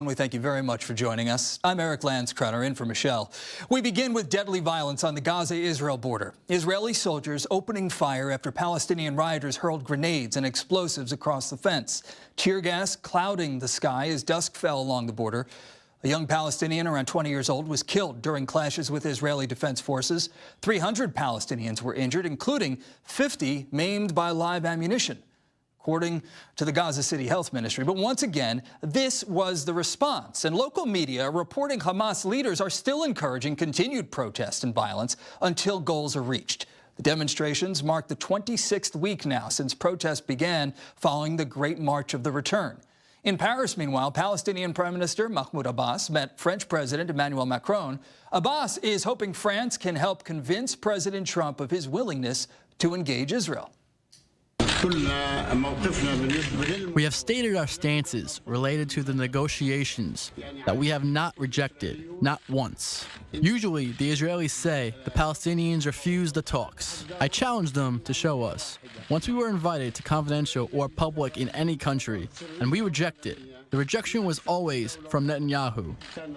We thank you very much for joining us. I'm Eric Landskreiner, in for Michelle. We begin with deadly violence on the Gaza-Israel border. Israeli soldiers opening fire after Palestinian rioters hurled grenades and explosives across the fence. Tear gas clouding the sky as dusk fell along the border. A young Palestinian around 20 years old was killed during clashes with Israeli defense forces. 300 Palestinians were injured, including 50 maimed by live ammunition, according to the Gaza City Health Ministry. But once again, this was the response. And local media reporting Hamas leaders are still encouraging continued protest and violence until goals are reached. The demonstrations mark the 26th week now since protests began following the Great March of the Return. In Paris, meanwhile, Palestinian Prime Minister Mahmoud Abbas met French President Emmanuel Macron. Abbas is hoping France can help convince President Trump of his willingness to engage Israel. We have stated our stances related to the negotiations that we have not rejected, not once. Usually, the Israelis say the Palestinians refuse the talks. I challenge them to show us. Once we were invited to confidential or public in any country, and we rejected. The rejection was always from Netanyahu.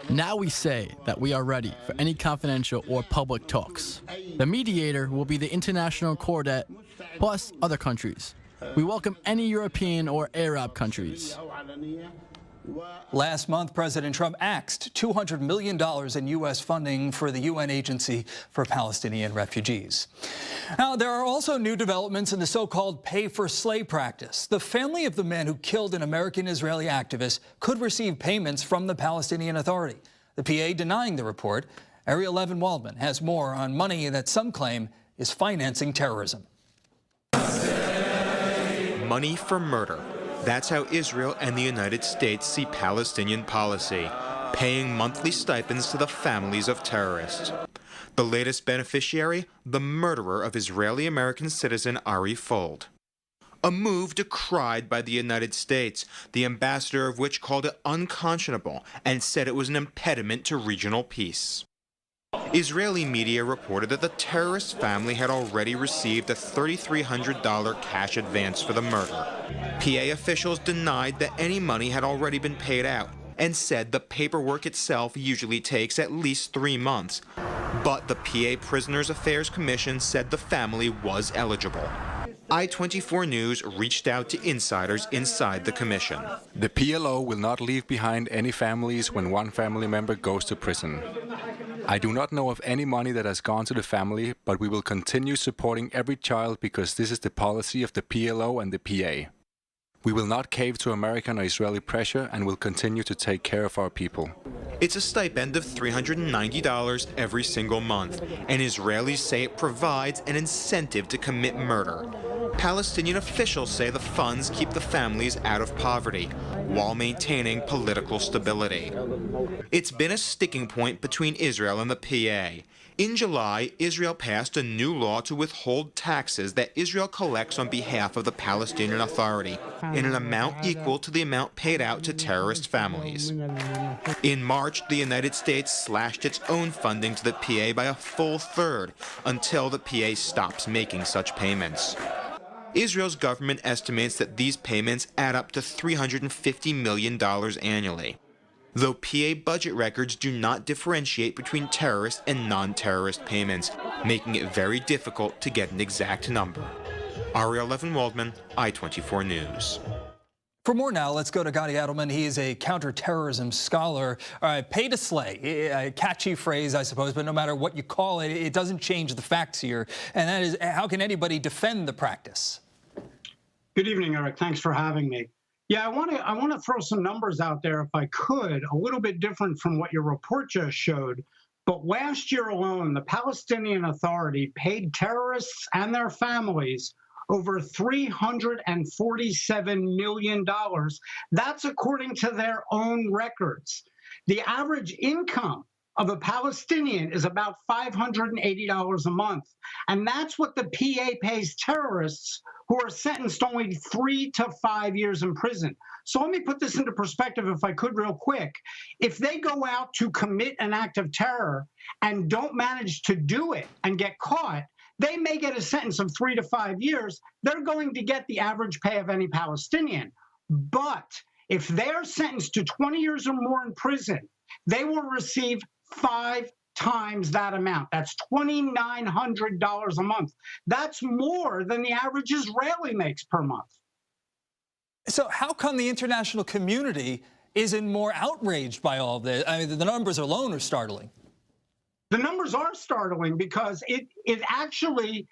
Now we say that we are ready for any confidential or public talks. The mediator will be the International Quartet, plus other countries. We welcome any European or Arab countries. Last month, President Trump axed $200 million in U.S. funding for the UN Agency for Palestinian Refugees. Now, there are also new developments in the so-called pay-for-slay practice. The family of the man who killed an American-Israeli activist could receive payments from the Palestinian Authority. The PA denying the report. Ariel Levin-Waldman has more on money that some claim is financing terrorism. Money for murder. That's how Israel and the United States see Palestinian policy, paying monthly stipends to the families of terrorists. The latest beneficiary, the murderer of Israeli-American citizen Ari Fold. A move decried by the United States, the ambassador of which called it unconscionable and said it was an impediment to regional peace. Israeli media reported that the terrorist family had already received a $3,300 cash advance for the murder. PA officials denied that any money had already been paid out and said the paperwork itself usually takes at least 3 months. But the PA Prisoners Affairs Commission said the family was eligible. I-24 News reached out to insiders inside the commission. The PLO will not leave behind any families when one family member goes to prison. I do not know of any money that has gone to the family, but we will continue supporting every child because this is the policy of the PLO and the PA. We will not cave to American or Israeli pressure and will continue to take care of our people. It's a stipend of $390 every single month, and Israelis say it provides an incentive to commit murder. Palestinian officials say the funds keep the families out of poverty while maintaining political stability. It's been a sticking point between Israel and the PA. In July, Israel passed a new law to withhold taxes that Israel collects on behalf of the Palestinian Authority in an amount equal to the amount paid out to terrorist families. In March, the United States slashed its own funding to the PA by a full third until the PA stops making such payments. Israel's government estimates that these payments add up to $350 million annually, though PA budget records do not differentiate between terrorist and non-terrorist payments, making it very difficult to get an exact number. Ariel Levin-Waldman, I-24 News. For more now, let's go to Gadi Adelman. He is a counterterrorism scholar. Pay to slay, a catchy phrase, I suppose, but no matter what you call it, it doesn't change the facts here. And that is, how can anybody defend the practice? Good evening, Eric. Thanks for having me. Yeah, I want to throw some numbers out there, if I could, a little bit different from what your report just showed. But last year alone, the Palestinian Authority paid terrorists and their families over $347 million. That's according to their own records. The average income of a Palestinian is about $580 a month. And that's what the PA pays terrorists who are sentenced only 3 to 5 years in prison. So let me put this into perspective, if I could, real quick. If they go out to commit an act of terror and don't manage to do it and get caught, they may get a sentence of 3 to 5 years. They're going to get the average pay of any Palestinian. But if they're sentenced to 20 years or more in prison, they will receive 5 times that amount. That's $2,900 a month. That's more than the average Israeli makes per month. So how come the international community isn't more outraged by all of this? I mean, the numbers alone are startling. The numbers are startling because it actually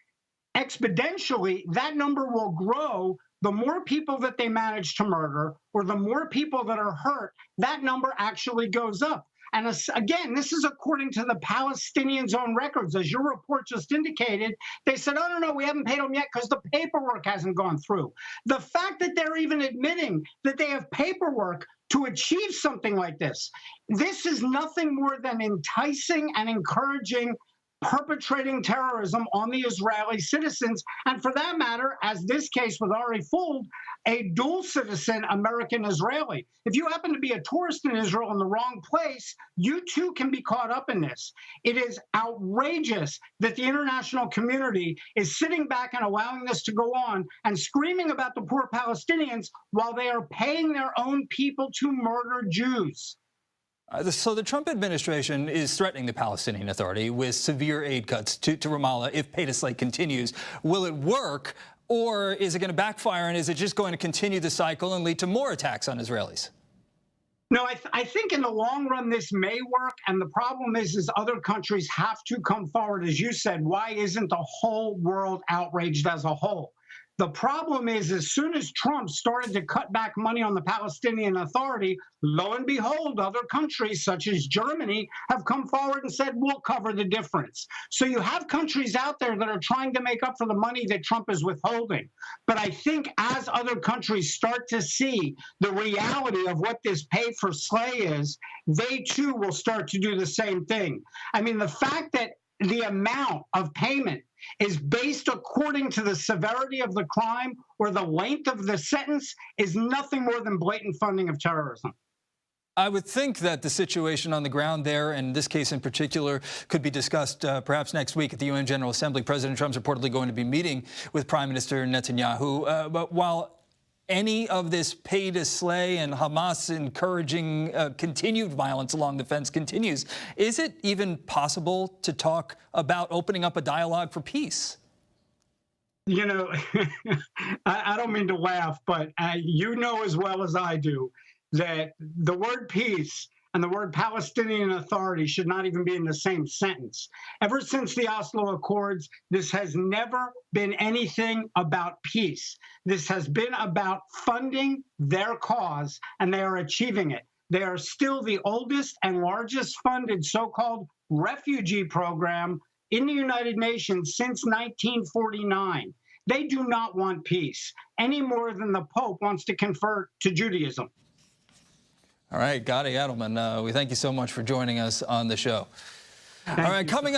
exponentially, that number will grow. The more people that they manage to murder or the more people that are hurt, that number actually goes up. And again, this is according to the Palestinians' own records. As your report just indicated, they said, oh, no, we haven't paid them yet because the paperwork hasn't gone through. The fact that they're even admitting that they have paperwork to achieve something like this is nothing more than enticing and encouraging perpetrating terrorism on the Israeli citizens, and for that matter, as this case with Ari Fuld, a dual citizen American-Israeli. If you happen to be a tourist in Israel in the wrong place, you too can be caught up in this. It is outrageous that the international community is sitting back and allowing this to go on and screaming about the poor Palestinians while they are paying their own people to murder Jews. So the Trump administration is threatening the Palestinian Authority with severe aid cuts to Ramallah if pay-to-slay continues. Will it work, or is it going to backfire, and is it just going to continue the cycle and lead to more attacks on Israelis? No, I think in the long run this may work, and the problem is other countries have to come forward. As you said, why isn't the whole world outraged as a whole? The problem is, as soon as Trump started to cut back money on the Palestinian Authority, lo and behold, other countries such as Germany have come forward and said, we'll cover the difference. So you have countries out there that are trying to make up for the money that Trump is withholding. But I think as other countries start to see the reality of what this pay for slay is, they too will start to do the same thing. I mean, the fact that the amount of payment is based according to the severity of the crime or the length of the sentence is nothing more than blatant funding of terrorism. I would think that the situation on the ground there, and this case in particular, could be discussed perhaps next week at the UN General Assembly. President Trump's reportedly going to be meeting with Prime Minister Netanyahu. But while any of this pay to slay and Hamas encouraging continued violence along the fence continues, is it even possible to talk about opening up a dialogue for peace? You know, I don't mean to laugh, but you know as well as I do that the word peace and the word Palestinian Authority should not even be in the same sentence. Ever since the Oslo Accords, this has never been anything about peace. This has been about funding their cause, and they are achieving it. They are still the oldest and largest funded so-called refugee program in the United Nations since 1949. They do not want peace any more than the Pope wants to convert to Judaism. All right, Gadi Adelman, we thank you so much for joining us on the show. All right, coming up.